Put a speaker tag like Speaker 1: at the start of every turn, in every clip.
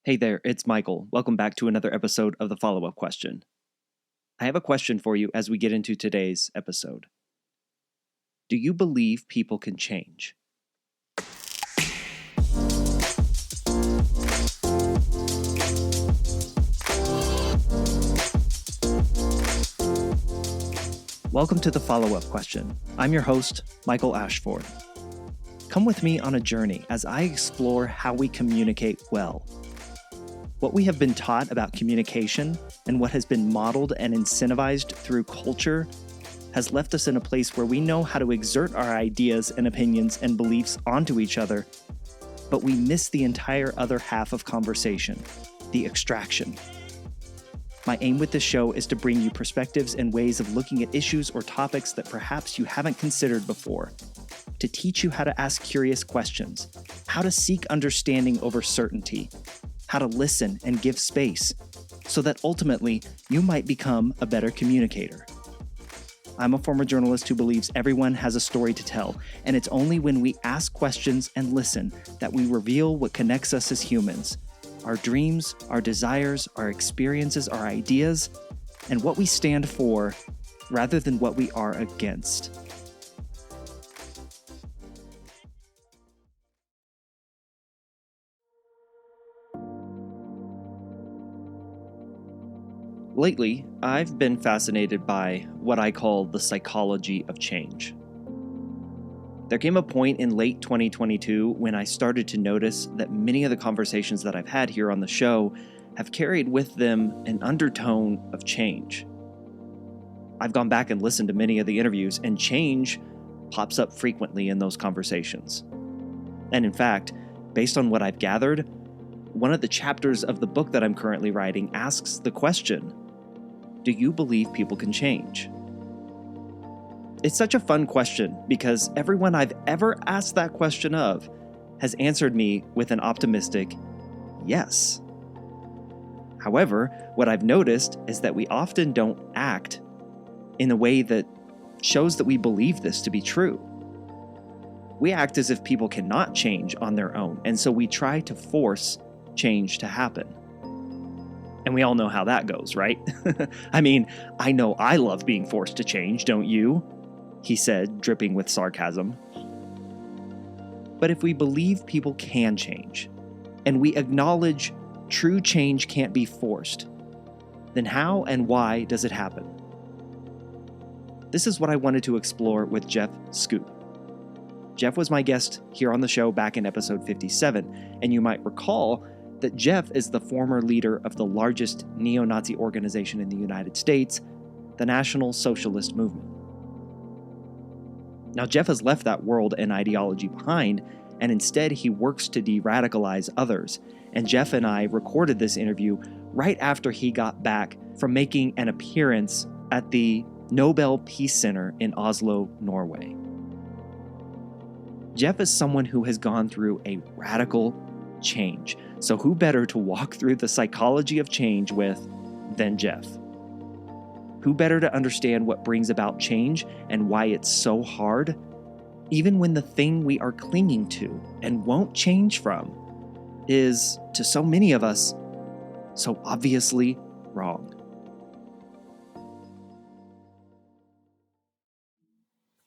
Speaker 1: Hey there, it's Michael. Welcome back to another episode of the follow-up question. I have a question for you as we get into today's episode. Do you believe people can change? Welcome to the follow-up question. I'm your host, Michael Ashford. Come with me on a journey as I explore how we communicate well. What we have been taught about communication and what has been modeled and incentivized through culture has left us in a place where we know how to exert our ideas and opinions and beliefs onto each other, but we miss the entire other half of conversation, the extraction. My aim with this show is to bring you perspectives and ways of looking at issues or topics that perhaps you haven't considered before, to teach you how to ask curious questions, how to seek understanding over certainty, how to listen and give space, so that ultimately you might become a better communicator. I'm a former journalist who believes everyone has a story to tell, and it's only when we ask questions and listen that we reveal what connects us as humans, our dreams, our desires, our experiences, our ideas, and what we stand for rather than what we are against. Lately, I've been fascinated by what I call the psychology of change. There came a point in late 2022 when I started to notice that many of the conversations that I've had here on the show have carried with them an undertone of change. I've gone back and listened to many of the interviews, and change pops up frequently in those conversations. And in fact, based on what I've gathered, one of the chapters of the book that I'm currently writing asks the question, do you believe people can change? It's such a fun question because everyone I've ever asked that question of has answered me with an optimistic yes. However, what I've noticed is that we often don't act in a way that shows that we believe this to be true. We act as if people cannot change on their own, and so we try to force change to happen. And we all know how that goes, right? I mean, I know I love being forced to change, don't you? He said, dripping with sarcasm. But if we believe people can change, and we acknowledge true change can't be forced, then how and why does it happen? This is what I wanted to explore with Jeff Schoep. Jeff was my guest here on the show back in episode 57, and you might recall that Jeff is the former leader of the largest neo-Nazi organization in the United States, the National Socialist Movement. Now, Jeff has left that world and ideology behind, and instead he works to de-radicalize others. And Jeff and I recorded this interview right after he got back from making an appearance at the Nobel Peace Center in Oslo, Norway. Jeff is someone who has gone through a radical change. So who better to walk through the psychology of change with than Jeff? Who better to understand what brings about change and why it's so hard, even when the thing we are clinging to and won't change from is, to so many of us, so obviously wrong.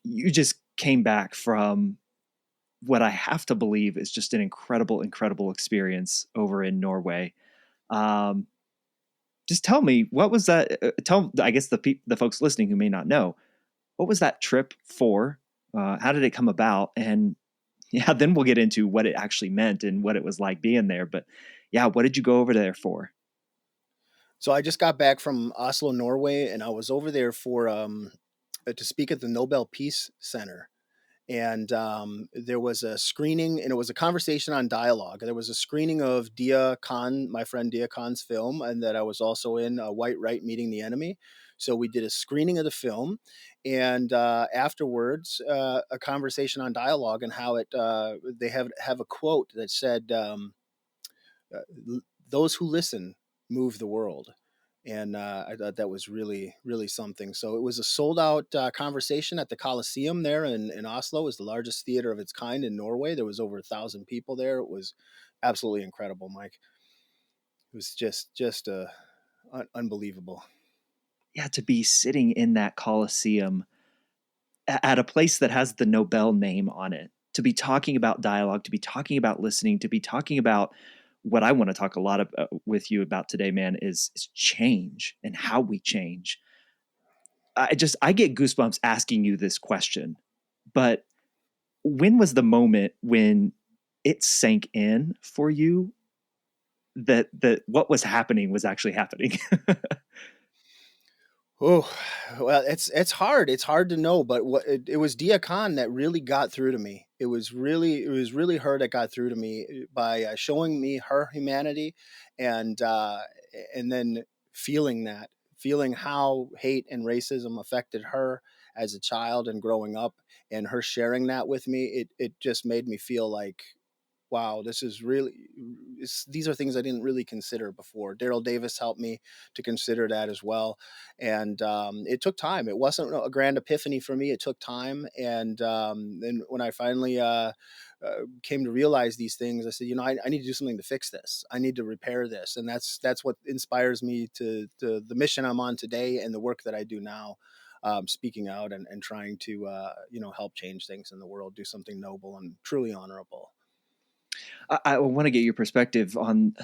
Speaker 1: You just came back from what I have to believe is just an incredible, incredible experience over in Norway. Just tell me, what was that? I guess the folks listening who may not know, what was that trip for? How did it come about? And yeah, then we'll get into what it actually meant and what it was like being there. But yeah, what did you go over there for?
Speaker 2: So I just got back from Oslo, Norway, and I was over there for to speak at the Nobel Peace Center. And there was a screening, and it was a conversation on dialogue. There was a screening of Dia Khan, my friend Dia Khan's film, and that I was also in White Right Meeting the Enemy. So we did a screening of the film, and afterwards, a conversation on dialogue and how it. They have a quote that said, "Those who listen move the world." And I thought that was really, really something. So it was a sold out conversation at the Coliseum there in Oslo. It was the largest theater of its kind in Norway. There was over 1,000 people there. It was absolutely incredible, Mike. It was just unbelievable.
Speaker 1: Yeah, to be sitting in that Coliseum at a place that has the Nobel name on it, to be talking about dialogue, to be talking about listening, to be talking about what I want to talk a lot of, with you about today, man, is change and how we change. I get goosebumps asking you this question, but when was the moment when it sank in for you that what was happening was actually happening?
Speaker 2: Oh, well, it's hard. It's hard to know, but it was Dia Khan that really got through to me. It was really her that got through to me by showing me her humanity, and and then feeling that, feeling how hate and racism affected her as a child and growing up, and her sharing that with me. It just made me feel like, wow, this is really, these are things I didn't really consider before. Daryl Davis helped me to consider that as well. And it took time. It wasn't a grand epiphany for me. It took time. And then when I finally came to realize these things, I said, I need to do something to fix this. I need to repair this. And that's what inspires me to the mission I'm on today and the work that I do now. Speaking out and trying to, help change things in the world, do something noble and truly honorable.
Speaker 1: I want to get your perspective on,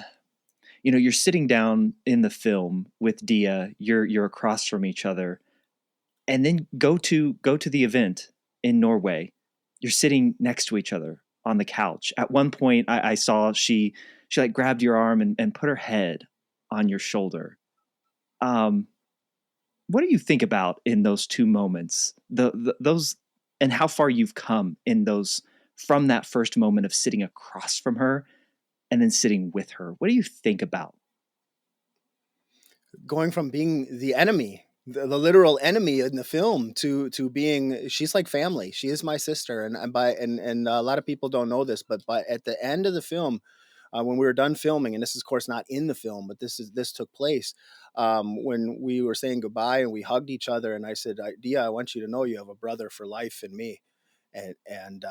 Speaker 1: you're sitting down in the film with Dia, you're across from each other, and then go to the event in Norway. You're sitting next to each other on the couch. At one point, I saw she like grabbed your arm and put her head on your shoulder. Um, what do you think about in those two moments? Those, and how far you've come in those, from that first moment of sitting across from her and then sitting with her. What do you think about?
Speaker 2: Going from being the enemy, the literal enemy in the film, to being, she's like family. She is my sister, and a lot of people don't know this, but by at the end of the film, when we were done filming, and this is of course not in the film, but this took place when we were saying goodbye and we hugged each other, and I said, Dia, I want you to know you have a brother for life in me, and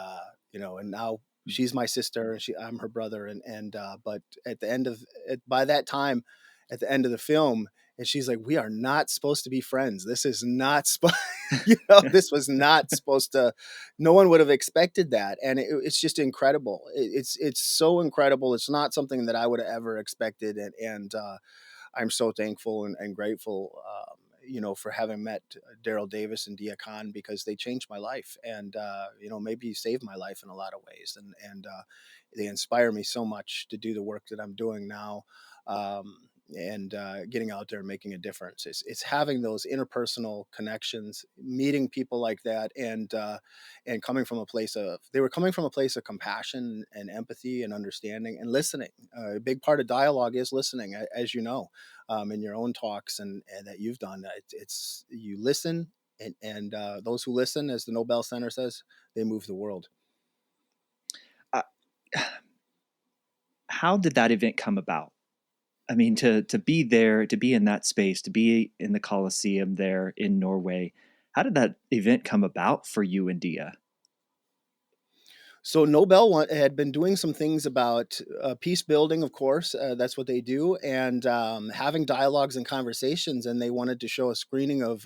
Speaker 2: now she's my sister and I'm her brother, but at the end of by that time, at the end of the film, and she's like, we are not supposed to be friends. This is not supposed, this was not supposed to, no one would have expected that. And it's just incredible. It's so incredible. It's not something that I would have ever expected. And I'm so thankful and grateful, for having met Daryl Davis and Dia Khan, because they changed my life and, maybe saved my life in a lot of ways. And they inspire me so much to do the work that I'm doing now. And getting out there and making a difference. It's having those interpersonal connections, meeting people like that, and coming from a place of, they were coming from a place of compassion and empathy and understanding and listening. A big part of dialogue is listening, as you know, in your own talks and that you've done. It's you listen, and those who listen, as the Nobel Center says, they move the world.
Speaker 1: Uh, how did that event come about? I mean, to be there, to be in that space, to be in the Coliseum there in Norway. How did that event come about for you and Dia?
Speaker 2: So Nobel had been doing some things about peace building, of course. That's what they do, and having dialogues and conversations. And they wanted to show a screening of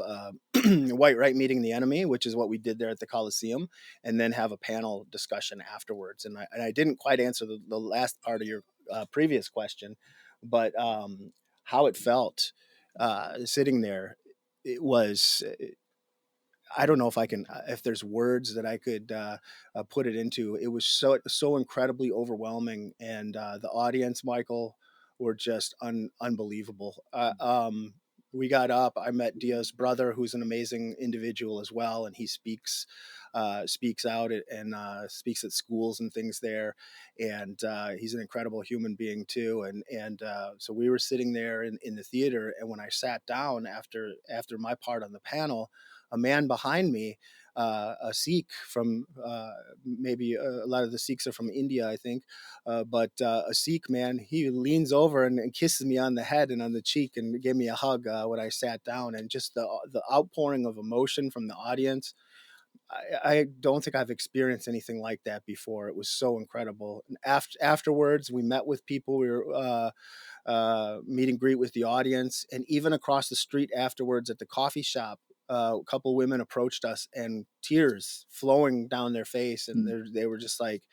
Speaker 2: White Right Meeting the Enemy, which is what we did there at the Coliseum, and then have a panel discussion afterwards. And I didn't quite answer the last part of your previous question, but how it felt sitting there. It was, I don't know if I can, if there's words that I could put it into. It was so incredibly overwhelming, and the audience, Michael, were just unbelievable. We got up. I met Dia's brother, who's an amazing individual as well, and he speaks out and speaks at schools and things there, and he's an incredible human being too. And so we were sitting there in the theater, and when I sat down after my part on the panel, a man behind me, a Sikh from, maybe a lot of the Sikhs are from India, I think, but a Sikh man, he leans over and kisses me on the head and on the cheek and gave me a hug when I sat down, and just the outpouring of emotion from the audience. I don't think I've experienced anything like that before. It was so incredible. And afterwards, we met with people. We were meet and greet with the audience, and even across the street afterwards at the coffee shop. A couple women approached us and tears flowing down their face, and
Speaker 1: Mm.
Speaker 2: they were just like,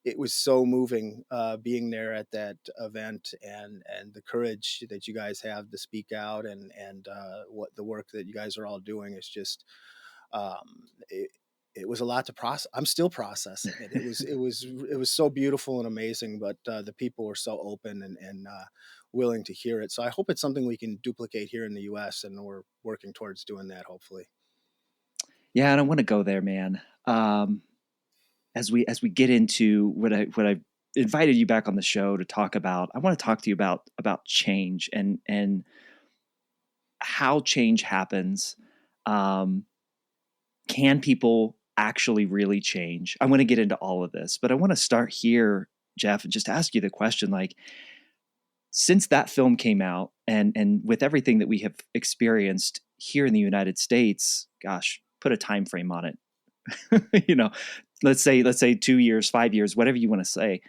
Speaker 2: it was so moving being there at that event, and the courage that you guys have to speak out, and what the work that you guys are all doing is just it, it was a lot to process. I'm still processing it. It was so beautiful and amazing, but the people were so open and willing to hear it. So I hope it's something we can duplicate here in the U.S., and we're working towards doing that. Hopefully,
Speaker 1: Yeah, and I want to go there, man. As we get into what I invited you back on the show to talk about, I want to talk to you about change and how change happens. Um, can people actually really change? I want to get into all of this, but I want to start here, Jeff, and just ask you the question, like, since that film came out and with everything that we have experienced here in the United States, gosh, put a time frame on it. Let's say 2 years, 5 years, whatever you want to say.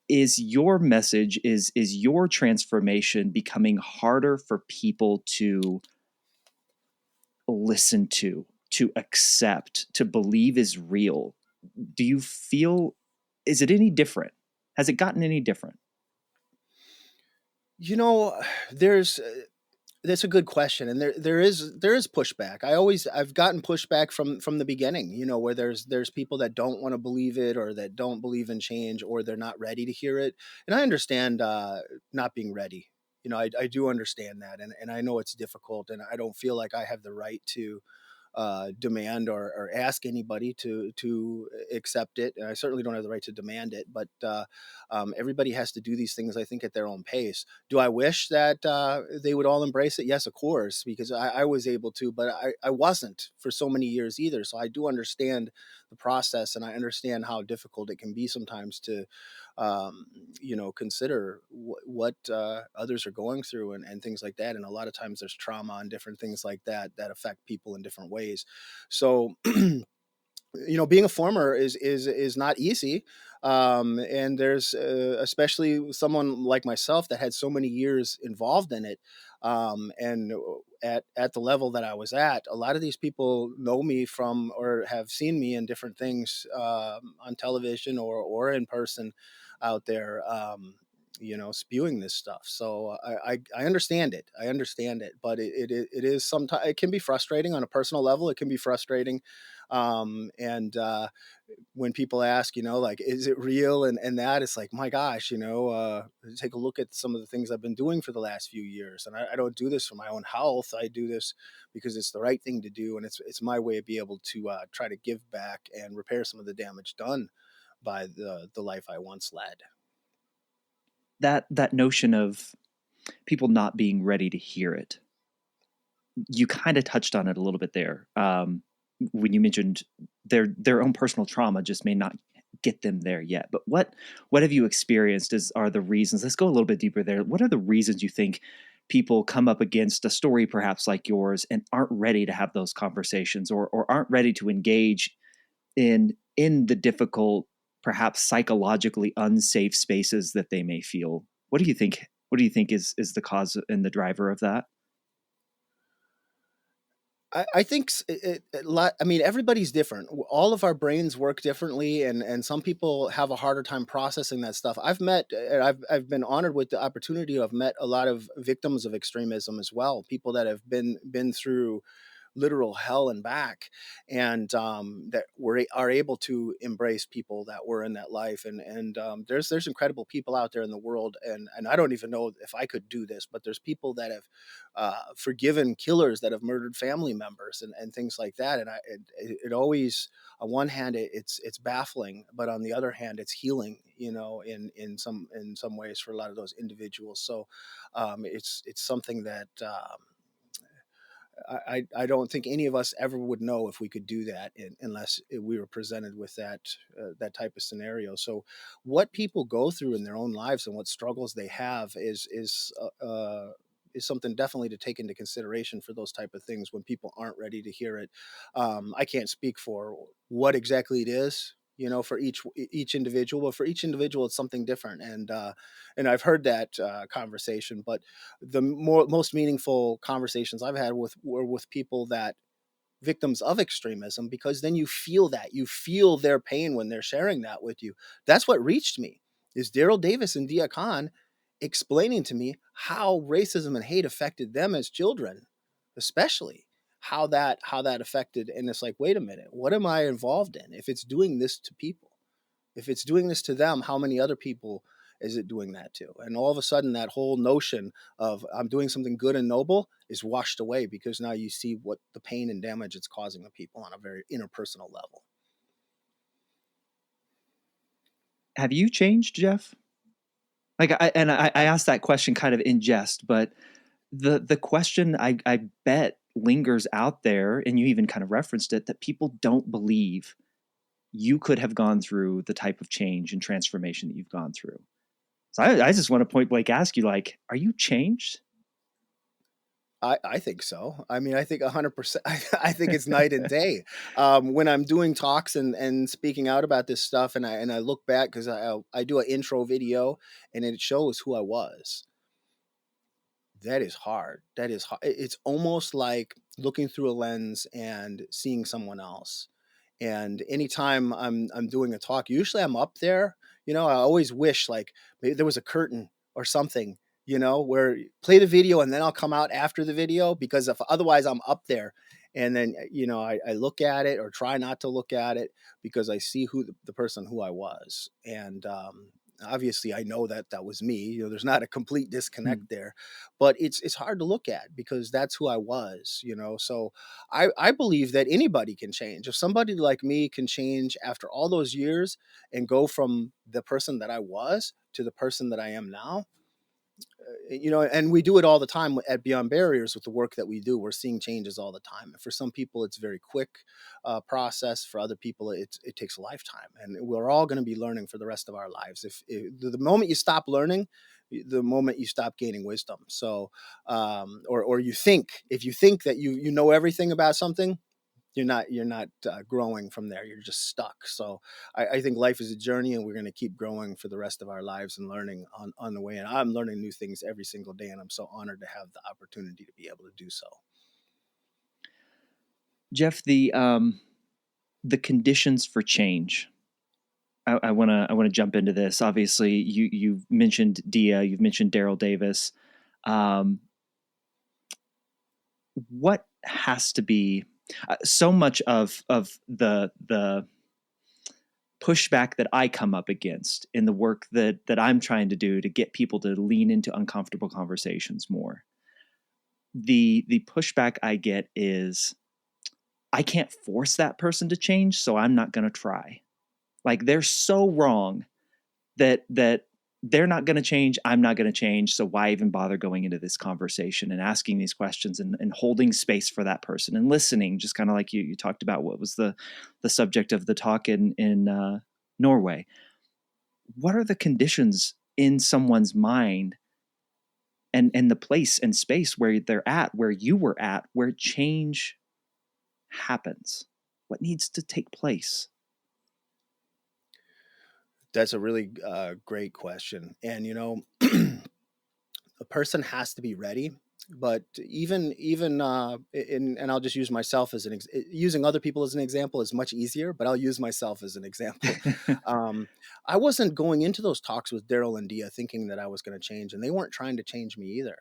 Speaker 1: Is your message, is your transformation becoming harder for people to listen to accept, to believe is real? Do you feel, is it any different? Has it gotten any different?
Speaker 2: you know, there's that's a good question, and there is pushback. I've gotten pushback from the beginning. Where there's people that don't want to believe it, or that don't believe in change, or they're not ready to hear it. And I understand not being ready. I do understand that, and I know it's difficult, and I don't feel like I have the right to demand or ask anybody to accept it. And I certainly don't have the right to demand it. But everybody has to do these things, I think, at their own pace. Do I wish that they would all embrace it? Yes, of course, because I was able to, but I wasn't for so many years either. So I do understand the process, and I understand how difficult it can be sometimes to um, consider what others are going through, and things like that. And a lot of times there's trauma and different things like that that affect people in different ways. So being a farmer is not easy, and there's especially someone like myself that had so many years involved in it, and at the level that I was at, a lot of these people know me from, or have seen me in different things, on television or in person out there. Spewing this stuff. So I understand it. I understand it, but it is sometimes, it can be frustrating on a personal level. It can be frustrating, and when people ask, like, is it real, and that, it's like, my gosh, take a look at some of the things I've been doing for the last few years, and I don't do this for my own health. I do this because it's the right thing to do, and it's my way of being able to try to give back and repair some of the damage done by the life I once led.
Speaker 1: That notion of people not being ready to hear it, you kind of touched on it a little bit there, when you mentioned their own personal trauma just may not get them there yet. But what have you experienced as are the reasons? Let's go a little bit deeper there. What are the reasons you think people come up against a story perhaps like yours and aren't ready to have those conversations, or aren't ready to engage in the difficult, perhaps psychologically unsafe spaces that they may feel? What do you think is the cause and the driver of that?
Speaker 2: I think I mean, everybody's different. All of our brains work differently, and some people have a harder time processing that stuff. I've been honored with the opportunity to have met a lot of victims of extremism as well. People that have been through literal hell and back, and that are able to embrace people that were in that life. And there's incredible people out there in the world, and I don't even know if I could do this, but there's people that have forgiven killers that have murdered family members, and things like that. And it always, on one hand, it's baffling, but on the other hand, it's healing. In some ways for a lot of those individuals. So it's something that. I don't think any of us ever would know if we could do that, unless we were presented with that type of scenario. So, what people go through in their own lives and what struggles they have is something definitely to take into consideration for those type of things when people aren't ready to hear it. I can't speak for what exactly it is. for each individual, but for each individual it's something different. And I've heard that conversation, but the most meaningful conversations I've had were with people that victims of extremism, because then you feel their pain when they're sharing that with you. That's what reached me, is Daryl Davis and Dia Khan explaining to me how racism and hate affected them as children, especially how that affected. And it's like, wait a minute, what am I involved in? If it's doing this to people, if it's doing this to them, how many other people is it doing that to? And all of a sudden, that whole notion of I'm doing something good and noble is washed away, because now you see what the pain and damage it's causing the people on a very interpersonal level.
Speaker 1: Have you changed, Jeff? I asked that question kind of in jest, but the question I bet lingers out there, and you even kind of referenced it, that people don't believe you could have gone through the type of change and transformation that you've gone through. So I just want to point blank ask you, like, are you changed?
Speaker 2: I think so. I mean, I think 100%. I think it's night and day. When I'm doing talks and speaking out about this stuff, and I look back, because I do an intro video and it shows who I was. That is hard. That is hard. It's almost like looking through a lens and seeing someone else. And anytime I'm doing a talk, usually I'm up there. I always wish like maybe there was a curtain or something, where play the video and then I'll come out after the video, because if otherwise I'm up there, and then I look at it or try not to look at it, because I see who the person who I was. And obviously I know that that was me. There's not a complete disconnect
Speaker 1: Hmm.
Speaker 2: there, but it's hard to look at, because that's who I was. So I believe that anybody can change. If somebody like me can change after all those years and go from the person that I was to the person that I am now, and we do it all the time at Beyond Barriers with the work that we do. We're seeing changes all the time. And for some people, it's a very quick process. For other people, it takes a lifetime. And we're all going to be learning for the rest of our lives. If the moment you stop learning, the moment you stop gaining wisdom. So, or if you think that you know everything about something, you're not growing from there. You're just stuck. So I think life is a journey, and we're going to keep growing for the rest of our lives and learning on the way. And I'm learning new things every single day, and I'm so honored to have the opportunity to be able to do so.
Speaker 1: Jeff, the conditions for change. I wanna jump into this. Obviously, you've mentioned Dia, you've mentioned Daryl Davis. Um, what has to be so much of the pushback that I come up against in the work that I'm trying to do to get people to lean into uncomfortable conversations more. The pushback I get is I can't force that person to change, so I'm not going to try. Like they're so wrong that they're not going to change, I'm not going to change, so why even bother going into this conversation and asking these questions and holding space for that person and listening, just kind of like you talked about what was the subject of the talk in Norway. What are the conditions in someone's mind and the place and space where they're at, where you were at, where change happens? What needs to take place?
Speaker 2: That's a really great question. And a person has to be ready. But even and I'll just use myself as using other people as an example is much easier, but I'll use myself as an example. um, I wasn't going into those talks with Daryl and Dia thinking that I was going to change, and they weren't trying to change me either.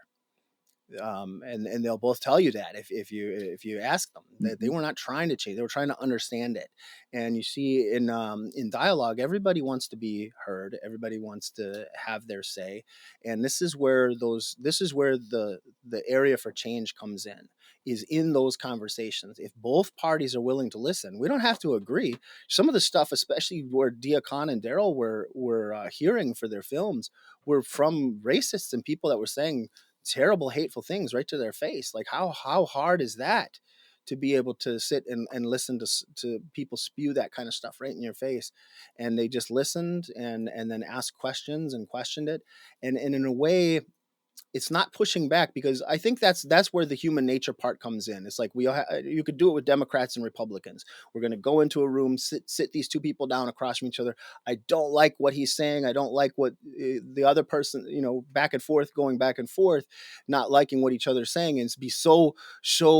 Speaker 2: And they'll both tell you that if you ask them, that they
Speaker 1: Mhm.
Speaker 2: were not trying to change, they were trying to understand it. And you see in dialogue, everybody wants to be heard, everybody wants to have their say. And this is where the area for change comes in, is in those conversations. If both parties are willing to listen, we don't have to agree. Some of the stuff, especially where Dia Khan and Daryl were hearing for their films, were from racists and people that were saying terrible, hateful things right to their face. Like how hard is that, to be able to sit and listen to people spew that kind of stuff right in your face? And they just listened and then asked questions and questioned it. And in a way, It's not pushing back, because I think that's where the human nature part comes in. It's like you could do it with Democrats and Republicans. We're going to go into a room, sit these two people down across from each other. I don't like what he's saying. I don't like what the other person, back and forth, going back and forth, not liking what each other's saying, and be so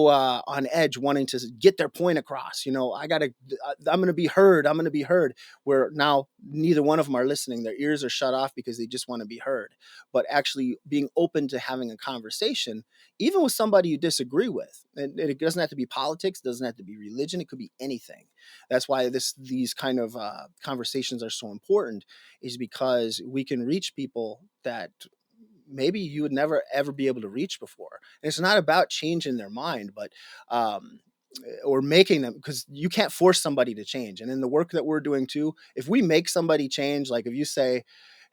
Speaker 2: on edge, wanting to get their point across. I'm going to be heard. I'm going to be heard. Where now neither one of them are listening. Their ears are shut off because they just want to be heard. But actually being open to having a conversation, even with somebody you disagree with. And it doesn't have to be politics, it doesn't have to be religion, it could be anything. That's why these kind of conversations are so important, is because we can reach people that maybe you would never ever be able to reach before. And it's not about changing their mind, but or making them, because you can't force somebody to change. And in the work that we're doing too, if we make somebody change, like if you say,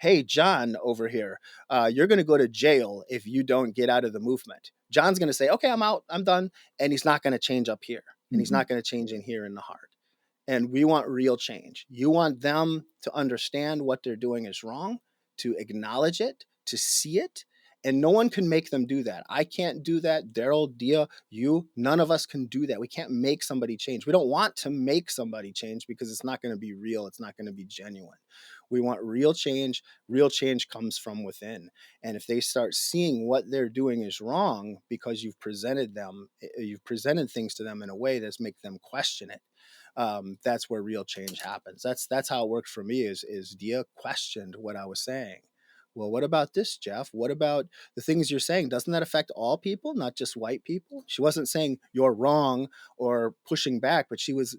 Speaker 2: hey, John over here, you're going to go to jail if you don't get out of the movement. John's going to say, okay, I'm out, I'm done. And he's not going to change up here. And he's
Speaker 1: Mhm.
Speaker 2: not going to change in here in the heart. And we want real change. You want them to understand what they're doing is wrong, to acknowledge it, to see it. And no one can make them do that. I can't do that. Daryl, Dia, you, none of us can do that. We can't make somebody change. We don't want to make somebody change, because it's not going to be real. It's not going to be genuine. We want real change. Real change comes from within. And if they start seeing what they're doing is wrong, because you've presented things to them in a way that's make them question it, that's where real change happens. That's how it worked for me. Is Dia questioned what I was saying. Well, what about this, Jeff? What about the things you're saying? Doesn't that affect all people, not just white people? She wasn't saying you're wrong or pushing back, but she was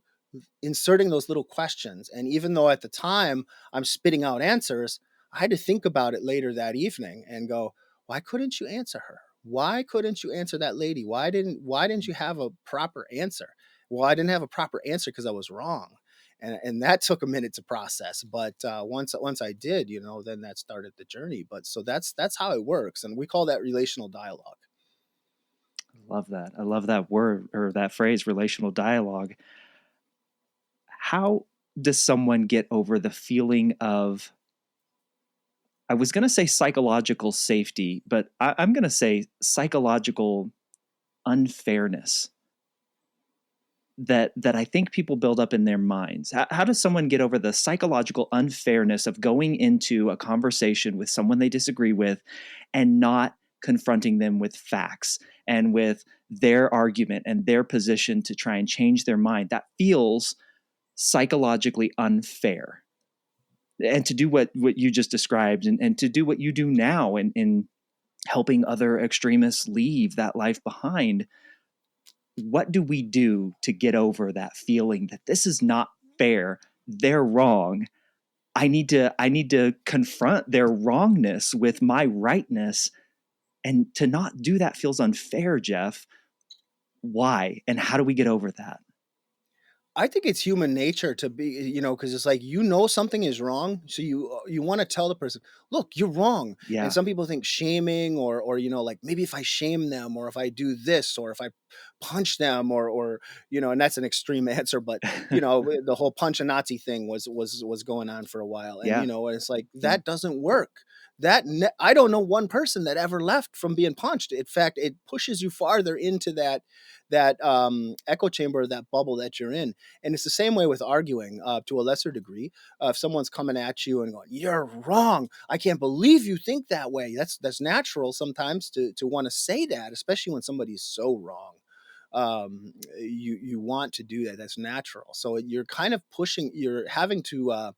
Speaker 2: inserting those little questions. And even though at the time I'm spitting out answers, I had to think about it later that evening and go, why couldn't you answer her? Why couldn't you answer that lady? Why didn't you have a proper answer? Well, I didn't have a proper answer because I was wrong. And that took a minute to process, but once I did, then that started the journey. But so that's how it works, and we call that relational dialogue.
Speaker 1: I love that. I love that word, or that phrase, relational dialogue. How does someone get over the feeling of, I was going to say psychological safety, but I'm going to say psychological unfairness that I think people build up in their minds? How does someone get over the psychological unfairness of going into a conversation with someone they disagree with and not confronting them with facts and with their argument and their position to try and change their mind? That feels psychologically unfair. And to do what you just described, and to do what you do now in helping other extremists leave that life behind, what do we do to get over that feeling that this is not fair? They're wrong. I need to confront their wrongness with my rightness, and to not do that feels unfair, Jeff. Why? And how do we get over that?
Speaker 2: I think it's human nature to be, because it's like, something is wrong, so you want to tell the person, look, you're wrong. And
Speaker 1: Yeah.
Speaker 2: some people think shaming, or like, maybe if I shame them, or if I do this, or if I punch them, and that's an extreme answer, but the whole punch a Nazi thing was going on for a while, and
Speaker 1: Yeah.
Speaker 2: and it's like,
Speaker 1: Yeah.
Speaker 2: that doesn't work. I don't know one person that ever left from being punched. In fact, it pushes you farther into that echo chamber, that bubble that you're in. And it's the same way with arguing, to a lesser degree. If someone's coming at you and going, "You're wrong. I can't believe you think that way." That's natural sometimes to want to say that, especially when somebody's so wrong. You want to do that. That's natural. So you're kind of pushing. You're having to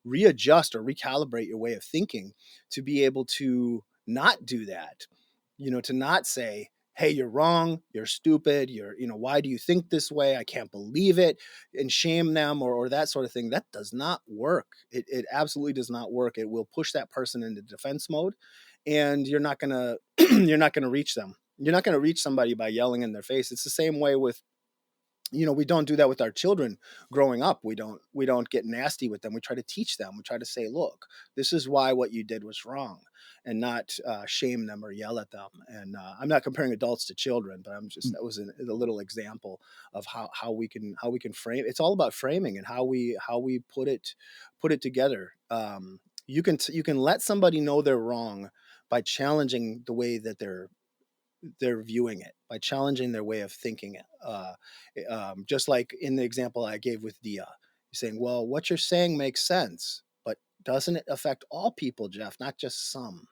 Speaker 2: readjust or recalibrate your way of thinking to be able to not do that. To not say, hey, you're wrong, you're stupid, why do you think this way? I can't believe it, and shame them, or that sort of thing. That does not work. It absolutely does not work. It will push that person into defense mode, and you're not gonna you're not gonna reach them. You're not gonna reach somebody by yelling in their face. It's the same way with, we don't do that with our children growing up. We don't get nasty with them. We try to teach them. We try to say, look, this is why what you did was wrong, and not shame them or yell at them. And I'm not comparing adults to children, but that was a little example of how we can frame. It's all about framing and how we put it together. You can let somebody know they're wrong, by challenging the way that they're viewing it, by challenging their way of thinking it. Just like in the example I gave with Dia, you're saying, well, what you're saying makes sense, but doesn't it affect all people, Jeff, not just some?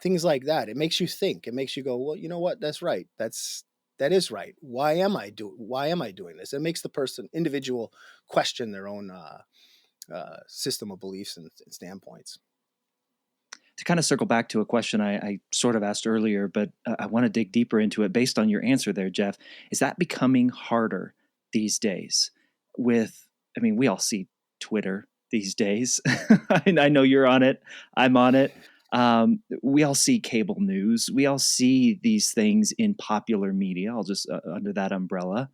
Speaker 2: Things like that. It makes you think. It makes you go, well, you know what? That's right. That is right. Why am I doing this? It makes the person individual question their own system of beliefs and standpoints.
Speaker 1: To kind of circle back to a question I sort of asked earlier, but I want to dig deeper into it based on your answer there, Jeff. Is that becoming harder these days? I mean, we all see Twitter these days. I know you're on it. I'm on it. We all see cable news. We all see these things in popular media. I'll just under that umbrella.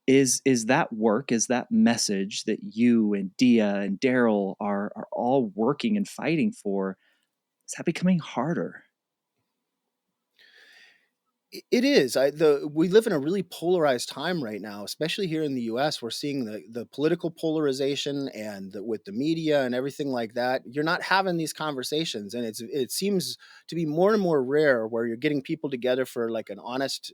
Speaker 1: Is that work? Is that message that you and Dia and Daryl are all working and fighting for? Is that becoming harder?
Speaker 2: It is. We live in a really polarized time right now, especially here in the U.S. We're seeing the political polarization and with the media and everything like that. You're not having these conversations, and it seems to be more and more rare where you're getting people together for like an honest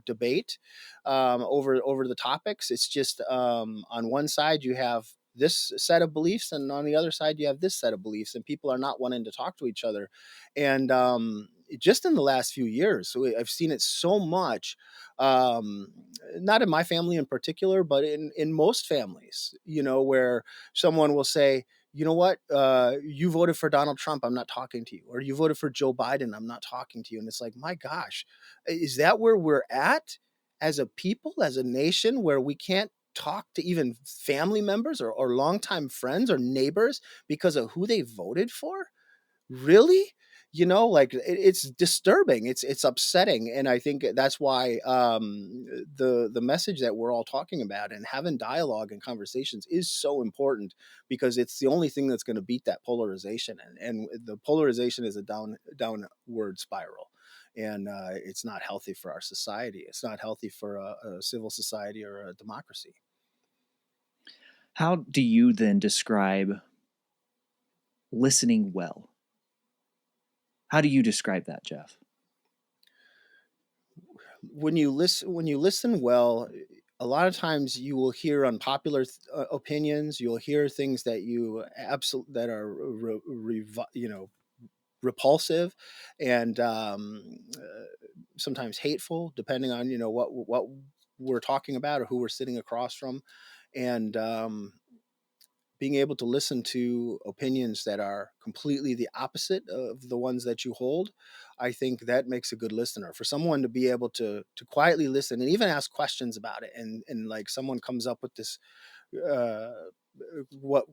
Speaker 2: debate over the topics. It's just on one side you have this set of beliefs, and on the other side you have this set of beliefs, and people are not wanting to talk to each other. And just in the last few years, so I've seen it so much, um, not in my family in particular, but in most families, where someone will say, you know what, you voted for Donald Trump, I'm not talking to you, or you voted for Joe Biden, I'm not talking to you. And it's like, my gosh, is that where we're at as a people, as a nation, where we can't talk to even family members or longtime friends or neighbors because of who they voted for? Really? Like it's disturbing. It's upsetting, and I think that's why the message that we're all talking about and having dialogue and conversations is so important, because it's the only thing that's going to beat that polarization, and the polarization is a downward spiral, and it's not healthy for our society. It's not healthy for a civil society or a democracy.
Speaker 1: How do you then describe listening well? How do you describe that, Jeff?
Speaker 2: When you listen well, a lot of times you will hear unpopular opinions. You'll hear things that you absolutely that are repulsive, and sometimes hateful, depending on what we're talking about or who we're sitting across from. And being able to listen to opinions that are completely the opposite of the ones that you hold, I think that makes a good listener. For someone to be able to quietly listen and even ask questions about it, and like someone comes up with this uh, what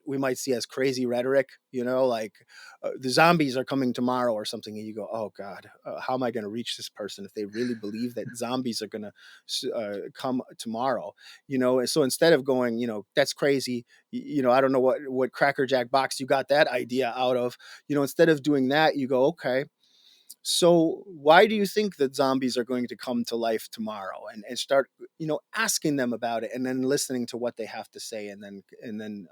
Speaker 2: we might see as crazy rhetoric, like the zombies are coming tomorrow or something, and you go, "Oh God, how am I going to reach this person if they really believe that zombies are going to come tomorrow?" And so instead of going, "That's crazy," I don't know what crackerjack box you got that idea out of. Instead of doing that, you go, "Okay, so why do you think that zombies are going to come to life tomorrow?" And start asking them about it, and then listening to what they have to say, and then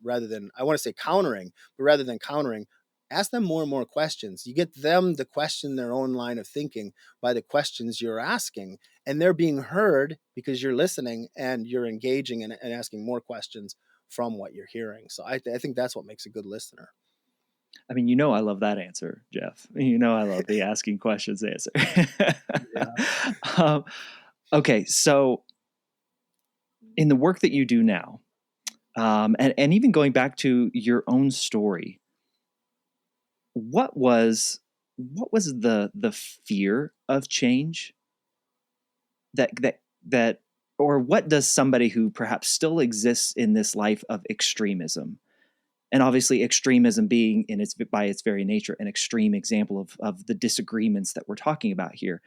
Speaker 2: rather than, I want to say countering, but rather than countering, ask them more and more questions. You get them to question their own line of thinking by the questions you're asking, and they're being heard because you're listening and you're engaging and asking more questions from what you're hearing. So I think that's what makes a good listener.
Speaker 1: I mean, I love that answer, Jeff. I love the asking questions answer.
Speaker 2: Yeah.
Speaker 1: um, okay, so in the work that you do now, and even going back to your own story, what was the fear of change that or what does somebody who perhaps still exists in this life of extremism, and obviously extremism being in its by its very nature an extreme example of the disagreements that we're talking about here,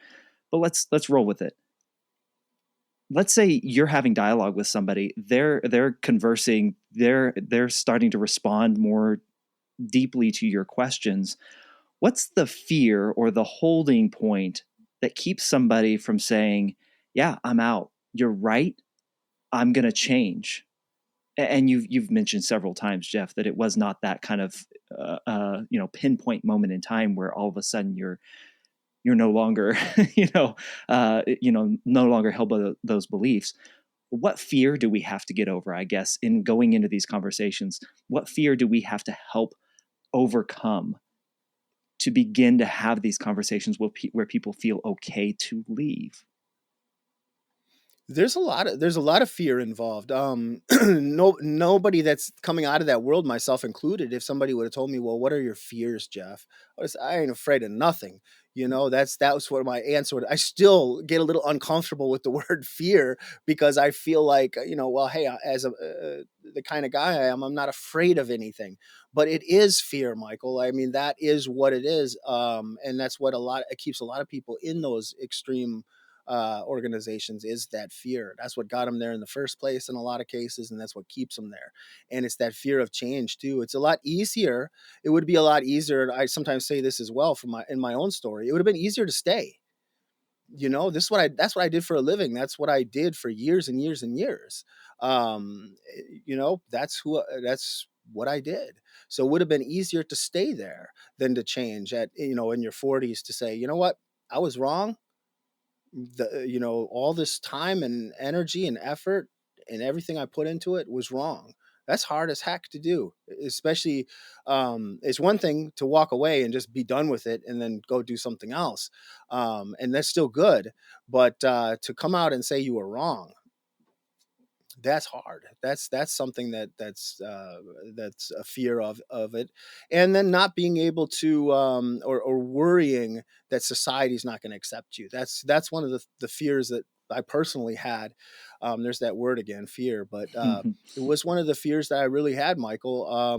Speaker 1: but let's roll with it. Let's say you're having dialogue with somebody, they're conversing, they're starting to respond more deeply to your questions. What's the fear or the holding point that keeps somebody from saying, yeah, I'm out, you're right, I'm going to change? And you've mentioned several times, Jeff, that it was not that kind of pinpoint moment in time where all of a sudden you're no longer no longer held by those beliefs. What fear do we have to get over, I guess, in going into these conversations? What fear do we have to help overcome to begin to have these conversations where people feel okay to leave?
Speaker 2: There's a lot of fear involved. Nobody that's coming out of that world, myself included, if somebody would have told me, "Well, what are your fears, Jeff?" I ain't afraid of nothing. That was what my answer would. I still get a little uncomfortable with the word fear because I feel like, well, hey, as the kind of guy I am, I'm not afraid of anything. But it is fear, Michael. I mean, that is what it is, and that's what it keeps a lot of people in those extreme organizations, is that fear. That's what got them there in the first place in a lot of cases, and that's what keeps them there. And it's that fear of change too. It's a lot easier. It would be a lot easier. I sometimes say this as well from my own story. It would have been easier to stay. That's what I did for a living. That's what I did for years and years and years. That's what I did. So it would have been easier to stay there than to change at in your 40s, to say, you know what, I was wrong. All this time and energy and effort and everything I put into it was wrong. That's hard as heck to do, especially. It's one thing to walk away and just be done with it and then go do something else, and that's still good. But to come out and say you were wrong, that's hard. That's something that's a fear of it. And then not being able to, or worrying that society's not going to accept you. That's one of the fears that I personally had. There's that word again, fear. But it was one of the fears that I really had, Michael,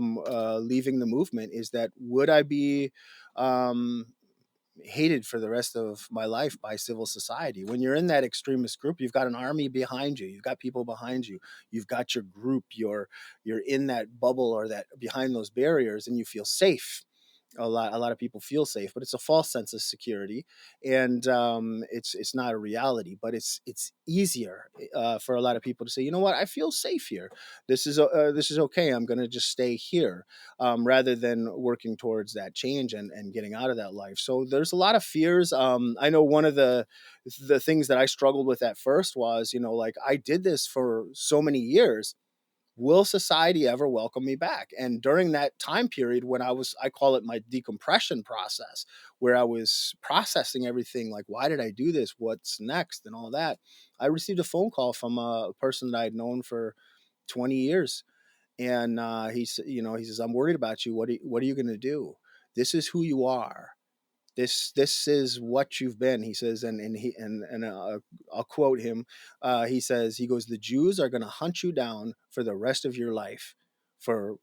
Speaker 2: leaving the movement, is that would I be um, hated for the rest of my life by civil society? When you're in that extremist group, you've got an army behind you, you've got people behind you, you've got your group, you're in that bubble, or that behind those barriers, and you feel safe. A lot of people feel safe, but it's a false sense of security, and it's not a reality. But it's easier for a lot of people to say, you know what, I feel safe here. This is okay. I'm going to just stay here, rather than working towards that change and getting out of that life. So there's a lot of fears. I know one of the things that I struggled with at first was, like, I did this for so many years, will society ever welcome me back? And during that time period, when I call it my decompression process, where I was processing everything, like, why did I do this? What's next? And all that, I received a phone call from a person that I'd known for 20 years. And he says, I'm worried about you. What are you going to do? This is who you are. This is what you've been. He says, and I'll quote him. He goes, the Jews are going to hunt you down for the rest of your life for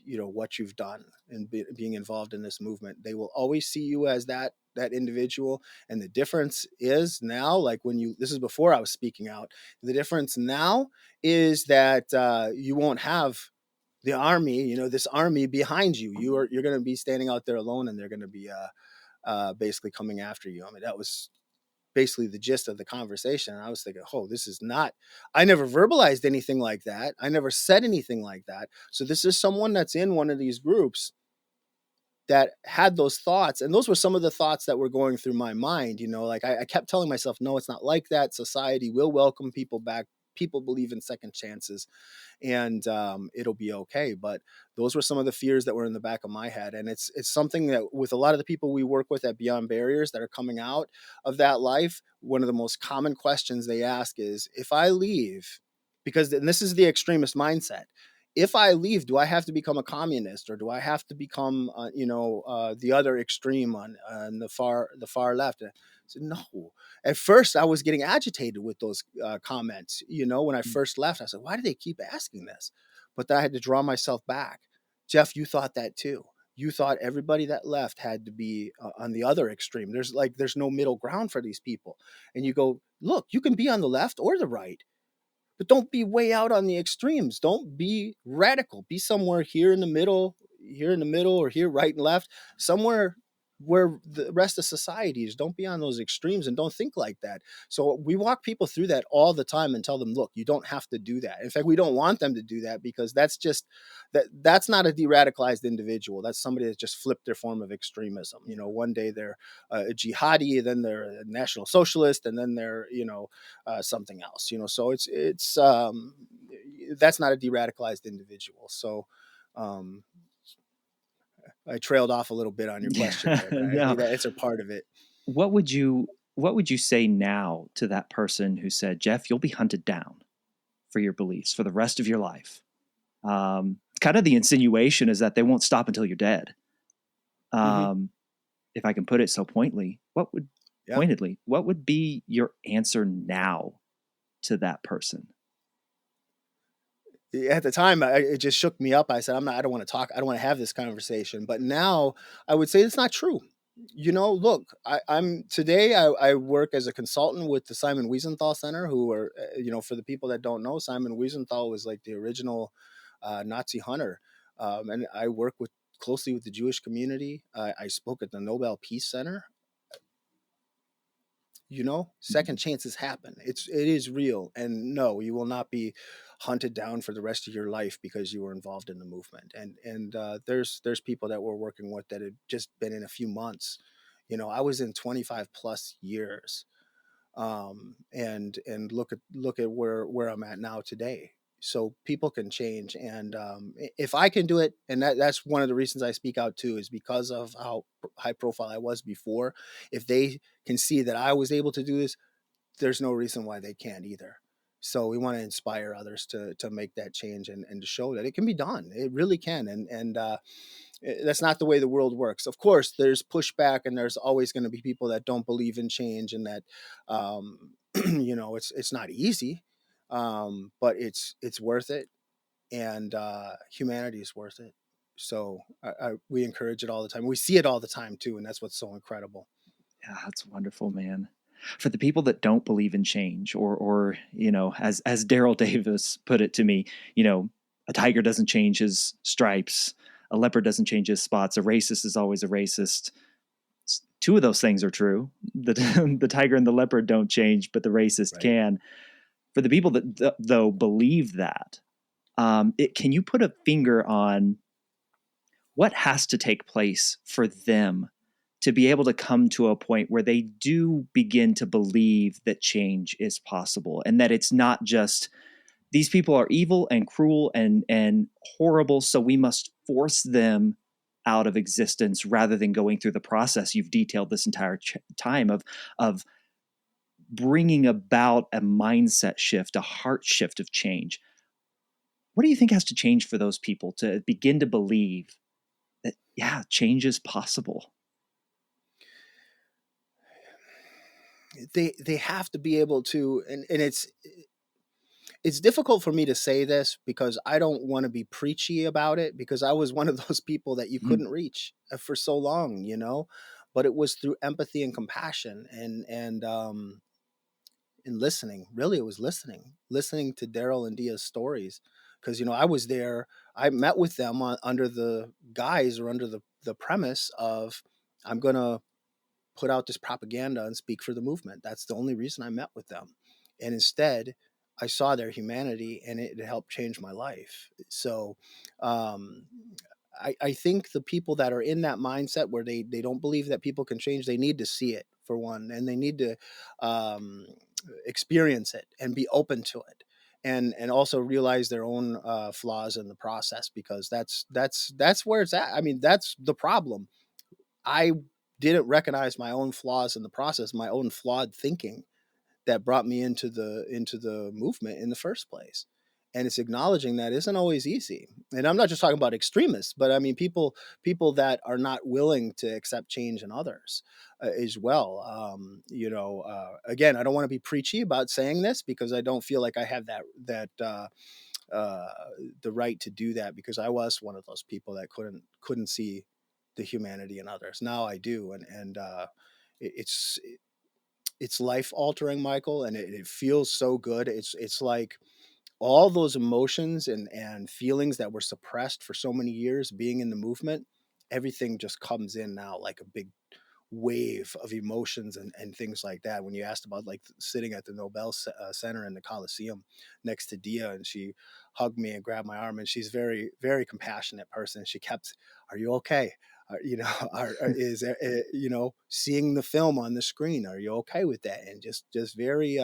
Speaker 2: what you've done and being involved in this movement. They will always see you as that individual. And the difference is now, like, this is before I was speaking out, the difference now is that you won't have the army, this army behind you. You're going to be standing out there alone, and they're going to be basically coming after you. I mean, that was basically the gist of the conversation. And I was thinking, oh, this is not, I never verbalized anything like that. I never said anything like that. So this is someone that's in one of these groups that had those thoughts. And those were some of the thoughts that were going through my mind. Like, I kept telling myself, no, it's not like that. Society will welcome people back. People believe in second chances, and it'll be okay. But those were some of the fears that were in the back of my head, and it's something that, with a lot of the people we work with at Beyond Barriers that are coming out of that life, one of the most common questions they ask is, if I leave, and this is the extremist mindset. If I leave, do I have to become a communist, or do I have to become, the other extreme on the far left? And I said, no. At first, I was getting agitated with those comments. When I first left, I said, why do they keep asking this? But then I had to draw myself back. Jeff, you thought that too. You thought everybody that left had to be on the other extreme. There's no middle ground for these people. And you go, look, you can be on the left or the right, but don't be way out on the extremes. Don't be radical. Be somewhere here in the middle, or here right and left, somewhere where the rest of society is. Don't be on those extremes and don't think like that. So we walk people through that all the time and tell them, look, you don't have to do that. In fact, we don't want them to do that, because that's just that's not a de-radicalized individual. That's somebody that just flipped their form of extremism. One day they're a jihadi, then they're a national socialist, and then they're something else. So it's that's not a de-radicalized individual. So um, I trailed off a little bit on your question
Speaker 1: Yeah,
Speaker 2: there, but I
Speaker 1: no.
Speaker 2: think that answered part of it.
Speaker 1: What would you say now to that person who said, Jeff, you'll be hunted down for your beliefs for the rest of your life? Kind of the insinuation is that they won't stop until you're dead.
Speaker 2: Hmm.
Speaker 1: Um, if I can put it so
Speaker 2: Yeah.
Speaker 1: pointedly, what would be your answer now to that person?
Speaker 2: At the time, it just shook me up. I said, "I'm not. I don't want to talk. I don't want to have this conversation." But now, I would say it's not true. Look, I'm today. I work as a consultant with the Simon Wiesenthal Center, who are, for the people that don't know, Simon Wiesenthal was like the original Nazi hunter, and I work with closely with the Jewish community. I spoke at the Nobel Peace Center. Second chances happen. It is real, and no, you will not be hunted down for the rest of your life because you were involved in the movement. And there's people that we're working with that had just been in a few months. I was in 25 plus years, and look at where I'm at now today. So people can change, and if I can do it, and that's one of the reasons I speak out too, is because of how high profile I was before. If they can see that I was able to do this, there's no reason why they can't either. So we want to inspire others to make that change, and to show that it can be done. It really can. And that's not the way the world works. Of course, there's pushback, and there's always going to be people that don't believe in change, and that it's not easy, but it's worth it, and humanity is worth it. So we encourage it all the time. We see it all the time too, and that's what's so incredible.
Speaker 1: Yeah, that's wonderful, man. For the people that don't believe in change, or as Daryl Davis put it to me, a tiger doesn't change his stripes, a leopard doesn't change his spots, a racist is always a racist. Two of those things are true. The tiger and the leopard don't change, but the racist
Speaker 2: Right.
Speaker 1: can. For the people that though believe that, can you put a finger on what has to take place for them to be able to come to a point where they do begin to believe that change is possible, and that it's not just these people are evil and cruel and horrible, so we must force them out of existence, rather than going through the process you've detailed this entire time of bringing about a mindset shift, a heart shift of change. What do you think has to change for those people to begin to believe that, yeah, change is possible?
Speaker 2: They have to be able to, and it's difficult for me to say this because I don't want to be preachy about it, because I was one of those people that you couldn't reach for so long. But it was through empathy and compassion, and listening. Really, it was listening to Daryl and Dia's stories, because I was there. I met with them under the guise, or under the premise of, I'm gonna put out this propaganda and speak for the movement. That's the only reason I met with them. And instead, I saw their humanity, and it helped change my life. So um, I think the people that are in that mindset where they don't believe that people can change, they need to see it, for one, and they need to um, experience it and be open to it. And also realize their own flaws in the process, because that's where it's at. I mean, that's the problem. I didn't recognize my own flaws in the process, my own flawed thinking, that brought me into the movement in the first place. And it's acknowledging that isn't always easy. And I'm not just talking about extremists, but I mean people that are not willing to accept change in others as well. Again, I don't want to be preachy about saying this, because I don't feel like I have that uh, the right to do that, because I was one of those people that couldn't see the humanity in others. Now I do, and it's life altering, Michael, and it feels so good. It's like all those emotions and feelings that were suppressed for so many years being in the movement. everything just comes in now like a big wave of emotions and things like that. When you asked about like sitting at the Center in the Coliseum next to Dia, and she hugged me and grabbed my arm, and she's very, very compassionate person. She kept, "Are you okay? Is there, seeing the film on the screen? Are you okay with that?" And just very,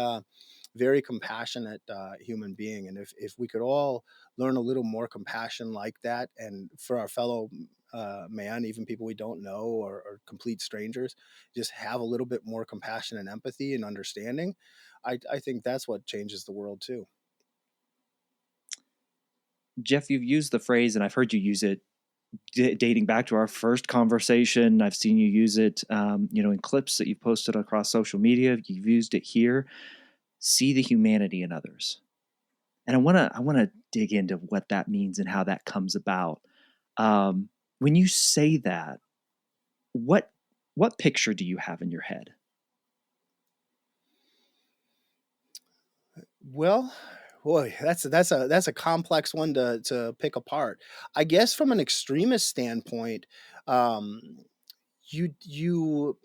Speaker 2: very compassionate human being. And if we could all learn a little more compassion like that, and for our fellow man, even people we don't know, or complete strangers, just have a little bit more compassion and empathy and understanding. I think that's what changes the world too.
Speaker 1: Jeff, you've used the phrase, and I've heard you use it dating back to our first conversation. I've seen you use it, in clips that you've posted across social media. You've used it here. See the humanity in others, and I want to dig into what that means and how that comes about. Um, when you say that, what what picture do you have in your head?
Speaker 2: Well, boy, that's a complex one to pick apart. I guess from an extremist standpoint, um, you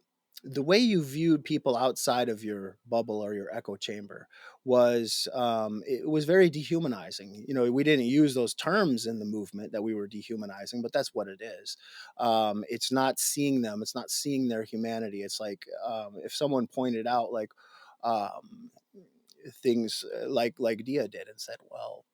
Speaker 2: the way you viewed people outside of your bubble or your echo chamber was, it was very dehumanizing. We didn't use those terms in the movement that we were dehumanizing, but that's what it is. It's not seeing them, it's not seeing their humanity. It's like, if someone pointed out like, um, things, like Dia did, and said, "Well,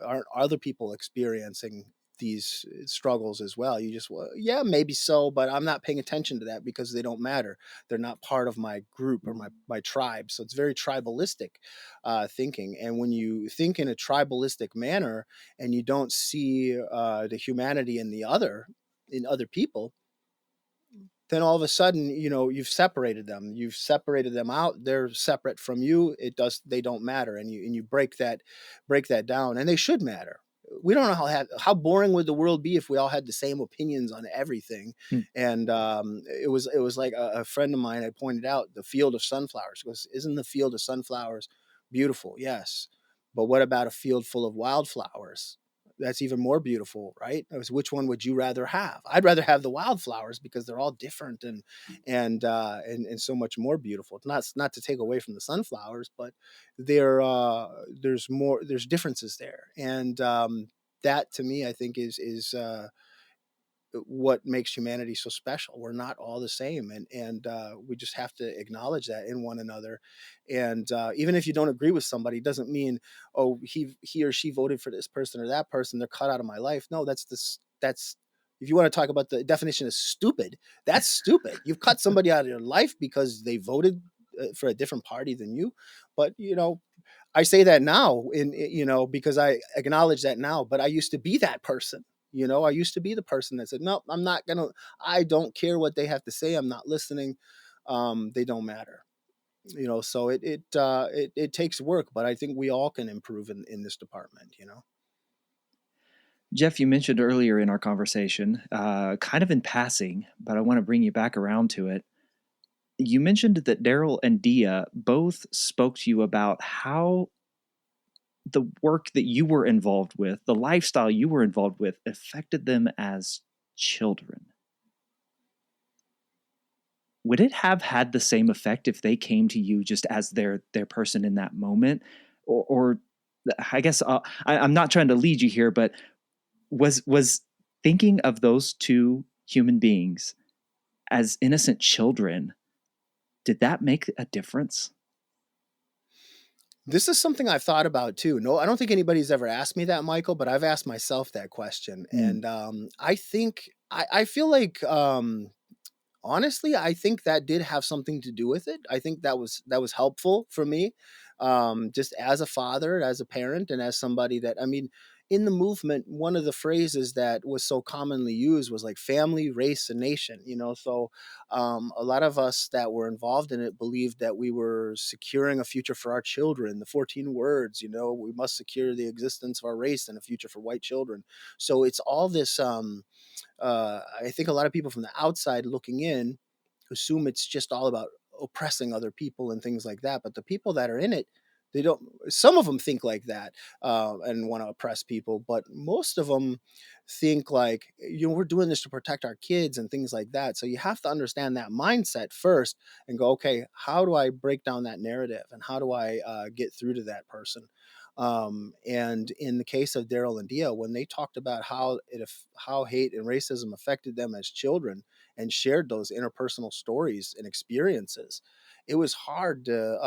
Speaker 2: aren't other people experiencing these struggles as well?" You just, well, yeah, maybe so, but I'm not paying attention to that because they don't matter. They're not part of my group or my tribe. So it's very tribalistic thinking. And when you think in a tribalistic manner and you don't see the humanity in other people, then all of a sudden, you've separated them out, they're separate from you, they don't matter, and you break that down, and they should matter. We don't know how boring would the world be if we all had the same opinions on everything.
Speaker 1: Hmm.
Speaker 2: And it was like a friend of mine had pointed out the field of sunflowers. He goes, "Isn't the field of sunflowers beautiful?" Yes, but what about a field full of wildflowers? That's even more beautiful, right? It was, which one would you rather have? I'd rather have the wildflowers because they're all different, and so much more beautiful. It's not to take away from the sunflowers, but there's differences there, and that to me, I think, is what makes humanity so special. We're not all the same, and we just have to acknowledge that in one another. And even if you don't agree with somebody, doesn't mean, oh, he or she voted for this person or that person, they're cut out of my life. No, that's if you want to talk about the definition of stupid, that's stupid. You've cut somebody out of your life because they voted for a different party than you. But I say that now because I acknowledge that now, but I used to be that person. I used to be the person that said, "No, I don't care what they have to say. I'm not listening. They don't matter." So it takes work, but I think we all can improve in this department.
Speaker 1: Jeff, you mentioned earlier in our conversation, kind of in passing, but I want to bring you back around to it. You mentioned that Daryl and Dia both spoke to you about how the work that you were involved with, the lifestyle you were involved with, affected them as children. Would it have had the same effect if they came to you just as their person in that moment, or I guess I'm not trying to lead you here, but was thinking of those two human beings as innocent children, did that make a difference?
Speaker 2: This is something I've thought about too. No, I don't think anybody's ever asked me that, Michael, but I've asked myself that question.
Speaker 1: Mm.
Speaker 2: And I feel like, honestly, I think that did have something to do with it. I think that was helpful for me, just as a father, as a parent, and as somebody that, I mean, in the movement, one of the phrases that was so commonly used was like family, race, and nation. So a lot of us that were involved in it believed that we were securing a future for our children. The 14 words, we must secure the existence of our race and a future for white children. So it's all this. I think a lot of people from the outside looking in assume it's just all about oppressing other people and things like that. But the people that are in it, They don't. Some of them think like that, and want to oppress people, but most of them think like, we're doing this to protect our kids and things like that. So you have to understand that mindset first and go, okay, how do I break down that narrative and how do I get through to that person? And in the case of Daryl and Dia, when they talked about how hate and racism affected them as children and shared those interpersonal stories and experiences, it was hard to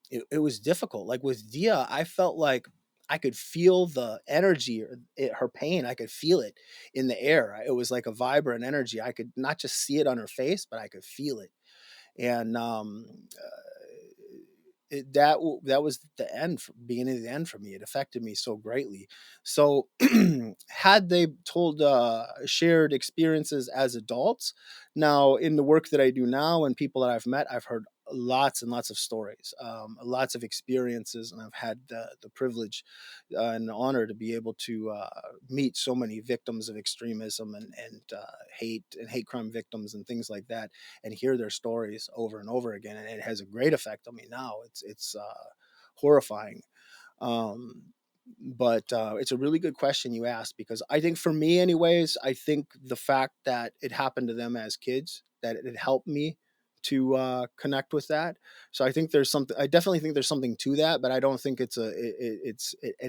Speaker 2: it was difficult. Like with Dia, I felt like I could feel the energy or her pain. I could feel it in the air. It was like a vibrant energy. I could not just see it on her face, but I could feel it. And that was the end, beginning of the end for me. It affected me so greatly. So had they told shared experiences as adults, now in the work that I do now and people that I've met, I've heard lots and lots of stories, lots of experiences, and I've had the privilege and the honor to be able to meet so many victims of extremism and hate crime victims and things like that, and hear their stories over and over again. And it has a great effect on me now. It's horrifying. Um, but it's a really good question you asked, because I think for me, anyways, I think the fact that it happened to them as kids, that it helped me to connect with that. So I think there's something. I definitely think there's something to that, but I don't think it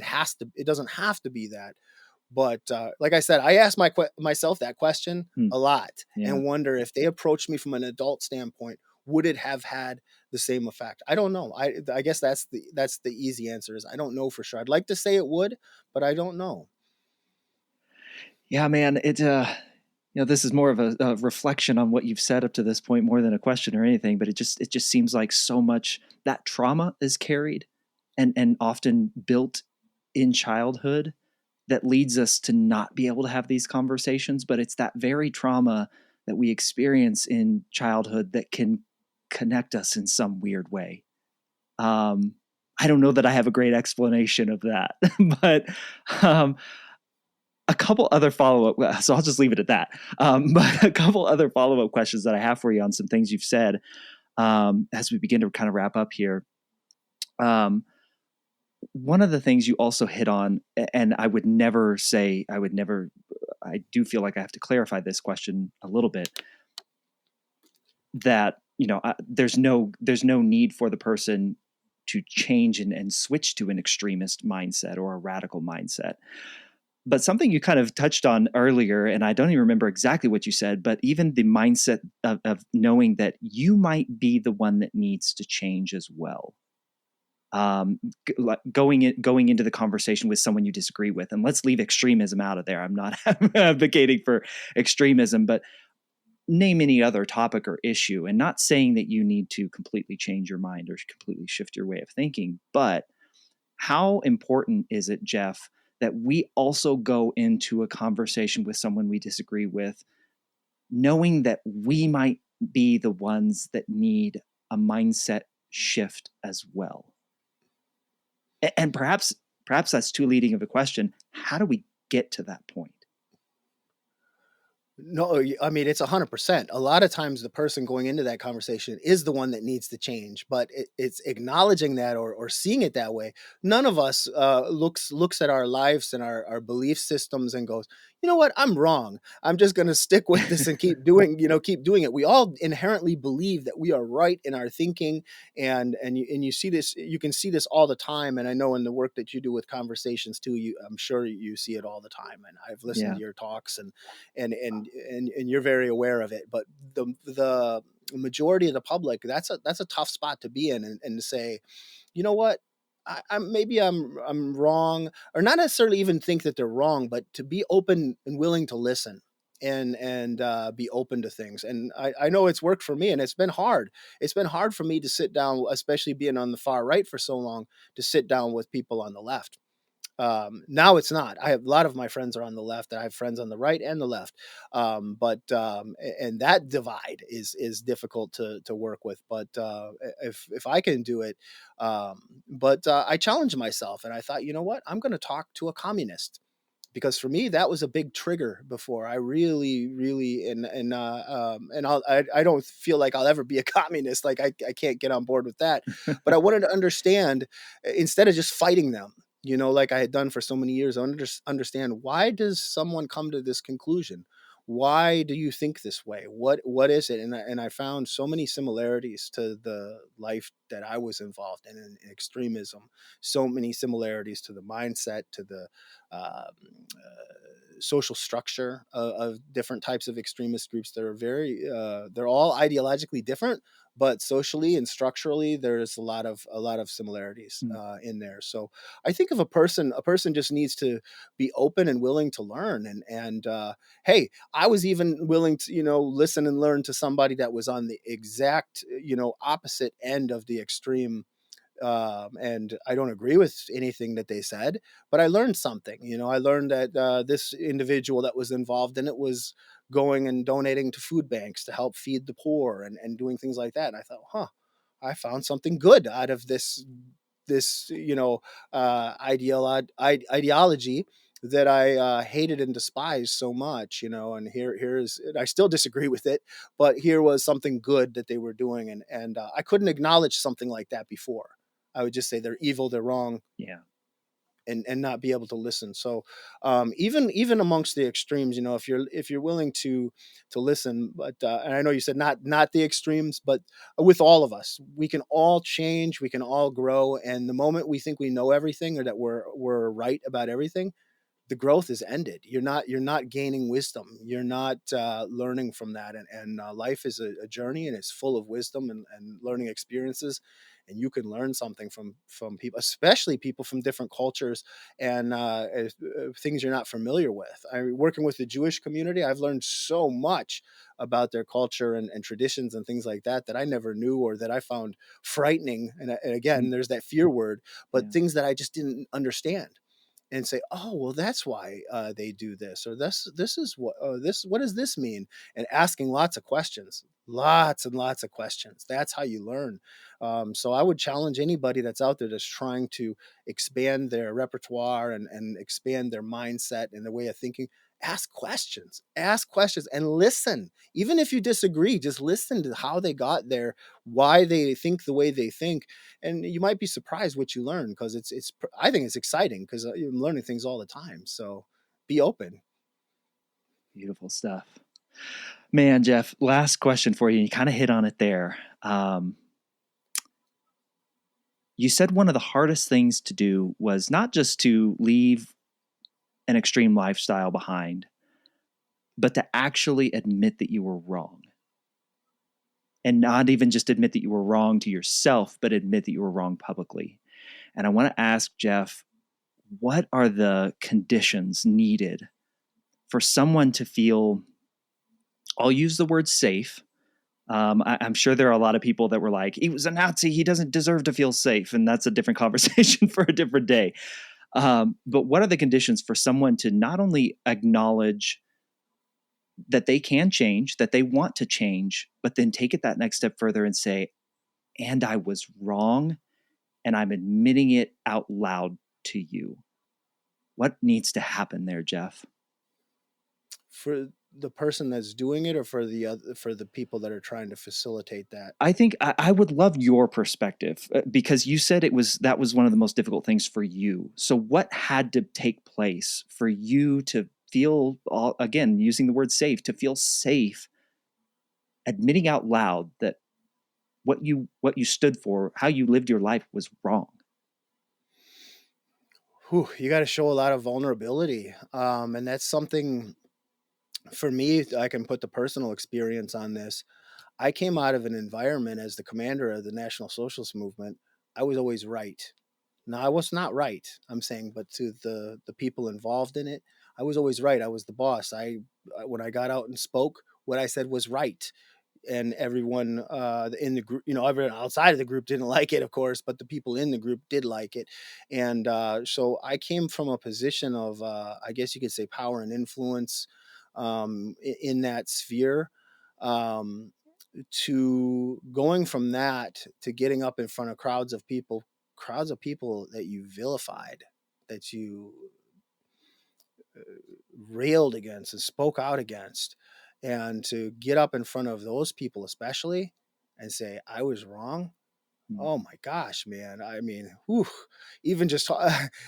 Speaker 2: has to. It doesn't have to be that. But like I said, I ask myself that question
Speaker 1: Hmm.
Speaker 2: a lot
Speaker 1: Yeah.
Speaker 2: and wonder if they approached me from an adult standpoint, would it have had the same effect? I don't know. I guess that's the easy answer is I don't know for sure. I'd like to say it would, but I don't know.
Speaker 1: Yeah, man, this is more of a reflection on what you've said up to this point more than a question or anything, but it just seems like so much that trauma is carried and often built in childhood that leads us to not be able to have these conversations, but it's that very trauma that we experience in childhood that can connect us in some weird way. Um, I don't know that I have a great explanation of that, but um, a couple other follow up. So I'll just leave it at that. But a couple other follow up questions that I have for you on some things you've said as we begin to kind of wrap up here. Um, One of the things you also hit on, and I do feel like I have to clarify this question a little bit, that, there's no need for the person to change and switch to an extremist mindset or a radical mindset. But something you kind of touched on earlier, and I don't even remember exactly what you said, but even the mindset of knowing that you might be the one that needs to change as well. Like going into the conversation with someone you disagree with, and let's leave extremism out of there. I'm not advocating for extremism, but name any other topic or issue, and not saying that you need to completely change your mind or completely shift your way of thinking, but how important is it, Jeff, that we also go into a conversation with someone we disagree with, knowing that we might be the ones that need a mindset shift as well? And perhaps that's too leading of a question. How do we get to that point?
Speaker 2: No, I mean, it's 100%. A lot of times the person going into that conversation is the one that needs to change, but it's acknowledging that, or seeing it that way. None of us looks at our lives and our belief systems and goes, you know what, I'm wrong. I'm just going to stick with this and keep doing it. We all inherently believe that we are right in our thinking, and you see this, you can see this all the time. And I know in the work that you do with conversations too, I'm sure you see it all the time. And I've listened
Speaker 1: Yeah.
Speaker 2: to your talks, and you're very aware of it. But the majority of the public, that's a tough spot to be in, and to say, you know what, I'm wrong, or not necessarily even think that they're wrong, but to be open and willing to listen and be open to things. And I know it's worked for me, and it's been hard. It's been hard for me to sit down, especially being on the far right for so long, to sit down with people on the left. Now it's not. I have a lot of my friends are on the left. I have friends on the right and the left. And that divide is difficult to work with. But if I can do it, but I challenged myself, and I thought, you know what, I'm going to talk to a communist, because for me that was a big trigger before. I really, really, and I don't feel like I'll ever be a communist. Like I can't get on board with that. But I wanted to understand, instead of just fighting them, like I had done for so many years. I wanted to understand, why does someone come to this conclusion? Why do you think this way? What is it? And I found so many similarities to the life that I was involved in extremism. So many similarities to the mindset, to the um, social structure of different types of extremist groups that are they're all ideologically different, but socially and structurally there's a lot of similarities
Speaker 1: Mm.
Speaker 2: in there. So I think if a person just needs to be open and willing to learn, and hey, I was even willing to, listen and learn to somebody that was on the exact, opposite end of the extreme. And I don't agree with anything that they said, but I learned something. I learned that this individual that was involved in it was going and donating to food banks to help feed the poor, and doing things like that. And I thought, huh, I found something good out of this ideology that I hated and despised so much. And here's, I still disagree with it, but here was something good that they were doing, and I couldn't acknowledge something like that before. I would just say they're evil, they're wrong,
Speaker 1: Yeah.
Speaker 2: and not be able to listen. So even amongst the extremes, if you're willing to listen, but and I know you said not the extremes, but with all of us, we can all change, we can all grow, and the moment we think we know everything, or that we're right about everything, the growth is ended. You're not gaining wisdom. You're not learning from that. And life is a journey, and it's full of wisdom and learning experiences. And you can learn something from people, especially people from different cultures, and things you're not familiar with. Working with the Jewish community, I've learned so much about their culture and traditions and things like that I never knew, or that I found frightening. And
Speaker 1: Mm.
Speaker 2: again, there's that fear word, but
Speaker 1: Yeah.
Speaker 2: things that I just didn't understand, and say, "Oh, well, that's why they do this, or this is what does this mean?" And asking lots of questions, lots and lots of questions. That's how you learn. So I would challenge anybody that's out there that's trying to expand their repertoire and expand their mindset and their way of thinking. Ask questions, and listen. Even if you disagree, just listen to how they got there, why they think the way they think, and you might be surprised what you learn, because I think it's exciting, because you're learning things all the time. So be open.
Speaker 1: Beautiful stuff. Man, Jeff, last question for you. You kind of hit on it there. You said one of the hardest things to do was not just to leave an extreme lifestyle behind, but to actually admit that you were wrong. And not even just admit that you were wrong to yourself, but admit that you were wrong publicly. And I want to ask Jeff, what are the conditions needed for someone to feel, I'll use the word safe. I'm sure there are a lot of people that were like, he was a Nazi, he doesn't deserve to feel safe. And that's a different conversation for a different day. But what are the conditions for someone to not only acknowledge that they can change, that they want to change, but then take it that next step further and say, and I was wrong, and I'm admitting it out loud to you? What needs to happen there, Jeff?
Speaker 2: For the person that's doing it, or for the people that are trying to facilitate that?
Speaker 1: I think I would love your perspective, because you said that was one of the most difficult things for you. So what had to take place for you to feel, again, using the word safe, to feel safe admitting out loud that what you stood for, how you lived your life was wrong?
Speaker 2: Whew, you got to show a lot of vulnerability, and that's something. For me, I can put the personal experience on this. I came out of an environment as the commander of the National Socialist Movement. I was always right. Now, I was not right, I'm saying, but to the people involved in it, I was always right. I was the boss. When I got out and spoke, what I said was right, and everyone in the group, everyone outside of the group didn't like it, of course, but the people in the group did like it. And so I came from a position of, I guess you could say, power and influence in that sphere. Um, to going from that to getting up in front of crowds of people that you vilified, that you railed against and spoke out against. And to get up in front of those people, especially, and say, I was wrong.
Speaker 1: Mm.
Speaker 2: Oh my gosh, man. I mean, whew, even just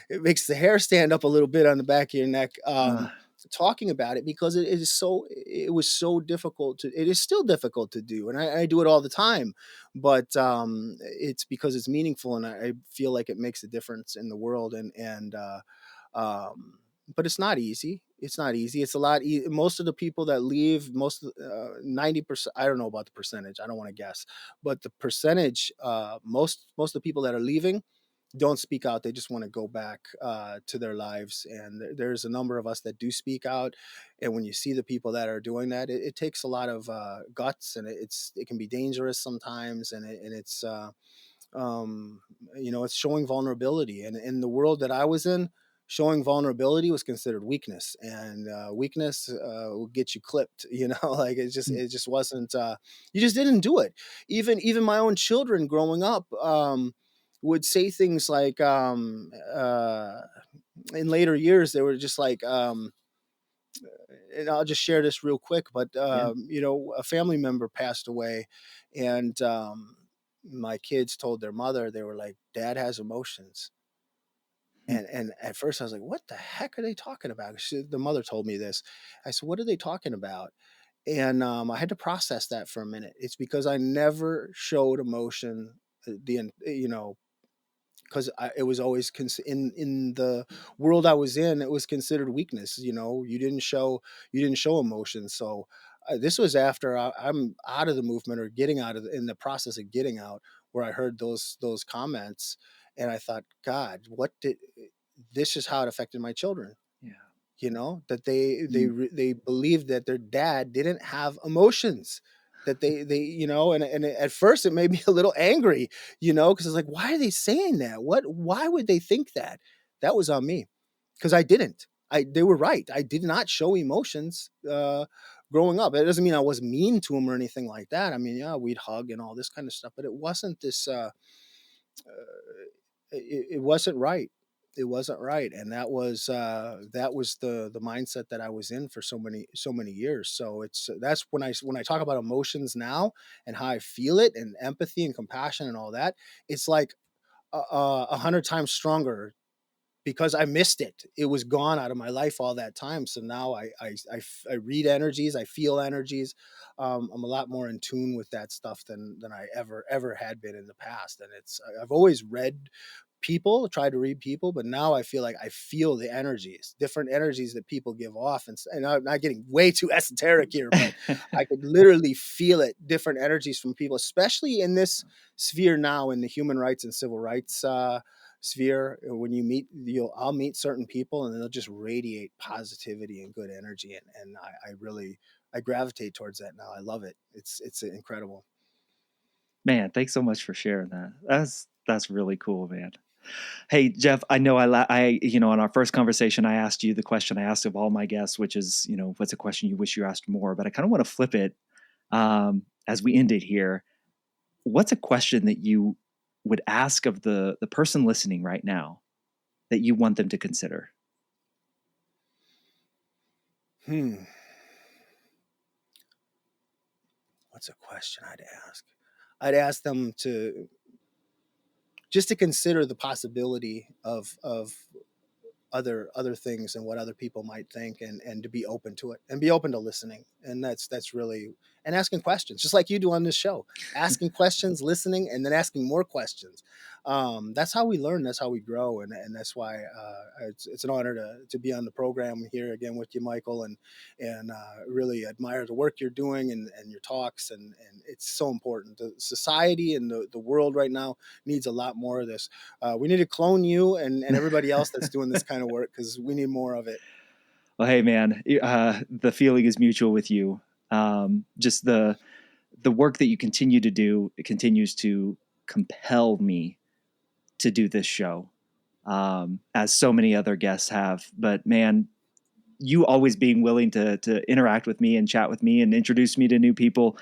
Speaker 2: it makes the hair stand up a little bit on the back of your neck.
Speaker 1: Uh,
Speaker 2: Talking about it, because it was so difficult it is still difficult to do. And I do it all the time, but it's because it's meaningful, and I feel like it makes a difference in the world. Um, but it's not easy. It's not easy. It's a lot. Most of the people that leave, 90%. I don't know about the percentage. I don't want to guess, but the percentage, most of the people that are leaving don't speak out. They just want to go back to their lives. And there's a number of us that do speak out. And when you see the people that are doing that, it takes a lot of guts, and it can be dangerous sometimes. And it's um, it's showing vulnerability. And in the world that I was in, showing vulnerability was considered weakness, and weakness will get you clipped. Like it just wasn't. You just didn't do it. Even my own children growing up would say things like, in later years, they were just like. And I'll just share this real quick, but
Speaker 1: yeah.
Speaker 2: a family member passed away, and my kids told their mother, they were like, "Dad has emotions."
Speaker 1: Mm.
Speaker 2: And at first I was like, "What the heck are they talking about?" The mother told me this. I said, "What are they talking about?" And I had to process that for a minute. It's because I never showed emotion. Because it was always in the world I was in, it was considered weakness. You didn't show emotion. So this was after I'm out of the movement, or getting out in the process of getting out, where I heard those comments, and I thought, God, what did this is how it affected my children.
Speaker 1: Yeah.
Speaker 2: That they they
Speaker 1: Mm.
Speaker 2: re- they believed that their dad didn't have emotions, that and at first it made me a little angry, because it's like, why are they saying that? Why would they think that? That was on me, because I didn't. They were right. I did not show emotions growing up. It doesn't mean I was mean to them or anything like that. I mean, yeah, we'd hug and all this kind of stuff, but it wasn't this. It wasn't right. It wasn't right, and that was the mindset that I was in for so many years. So that's when I talk about emotions now, and how I feel it, and empathy and compassion and all that. It's like 100 times stronger, because I missed it. It was gone out of my life all that time. So now I read energies, I feel energies. I'm a lot more in tune with that stuff than I ever had been in the past. And I've always read people, try to read people, but now I feel like I feel the energies, different energies that people give off. And I'm not getting way too esoteric here, but I could literally feel it, different energies from people, especially in this sphere now, in the human rights and civil rights sphere. When I'll meet certain people, and they'll just radiate positivity and good energy. And I really, I gravitate towards that now. I love it. It's incredible.
Speaker 1: Man, thanks so much for sharing that. That's really cool, man. Hey, Jeff, I know in our first conversation, I asked you the question I asked of all my guests, which is, what's a question you wish you asked more? But I kind of want to flip it as we end it here. What's a question that you would ask of the person listening right now that you want them to consider?
Speaker 2: Hmm. What's a question I'd ask? I'd ask them to consider the possibility of other things, and what other people might think, and to be open to it, and be open to listening. And that's really, and asking questions, just like you do on this show, asking questions, listening, and then asking more questions. That's how we learn, that's how we grow. And that's why it's an honor to be on the program here again with you, Michael. And really admire the work you're doing, and your talks. And it's so important. The society and the world right now needs a lot more of this. We need to clone you and everybody else that's doing this kind of work, because we need more of it.
Speaker 1: Well, hey, man, the feeling is mutual with you. Just the work that you continue to do, it continues to compel me to do this show, as so many other guests have. But man, you always being willing to interact with me and chat with me and introduce me to new people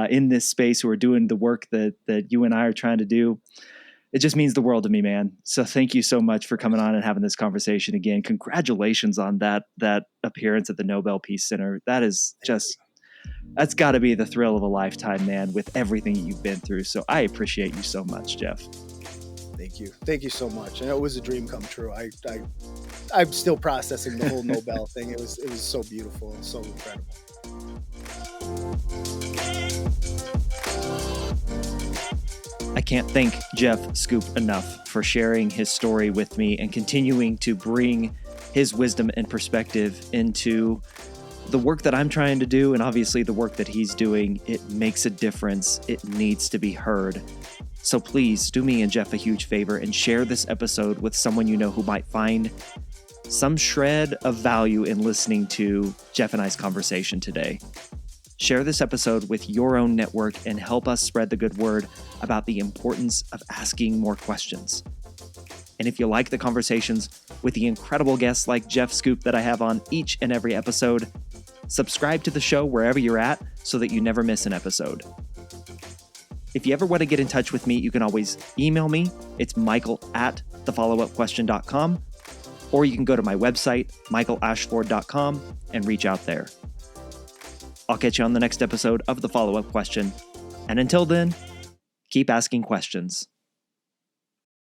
Speaker 1: in this space who are doing the work that you and I are trying to do. it just means the world to me, man. So thank you so much for coming on and having this conversation again. Congratulations on that appearance at the Nobel Peace Center. That is just, that's got to be the thrill of a lifetime, man, with everything you've been through. So I appreciate you so much, Jeff.
Speaker 2: Thank you so much. And it was a dream come true. I'm still processing the whole Nobel thing. It was so beautiful and so incredible.
Speaker 1: I can't thank Jeff Schoep enough for sharing his story with me and continuing to bring his wisdom and perspective into the work that I'm trying to do, and obviously the work that he's doing. It makes a difference. It needs to be heard. So please do me and Jeff a huge favor and share this episode with someone you know who might find some shred of value in listening to Jeff and I's conversation today. Share this episode with your own network and help us spread the good word about the importance of asking more questions. And if you like the conversations with the incredible guests like Jeff Schoep that I have on each and every episode, subscribe to the show wherever you're at so that you never miss an episode. If you ever want to get in touch with me, you can always email me. It's michael@thefollowupquestion.com, or you can go to my website, michaelashford.com, and reach out there. I'll catch you on the next episode of The Follow-Up Question. And until then, keep asking questions.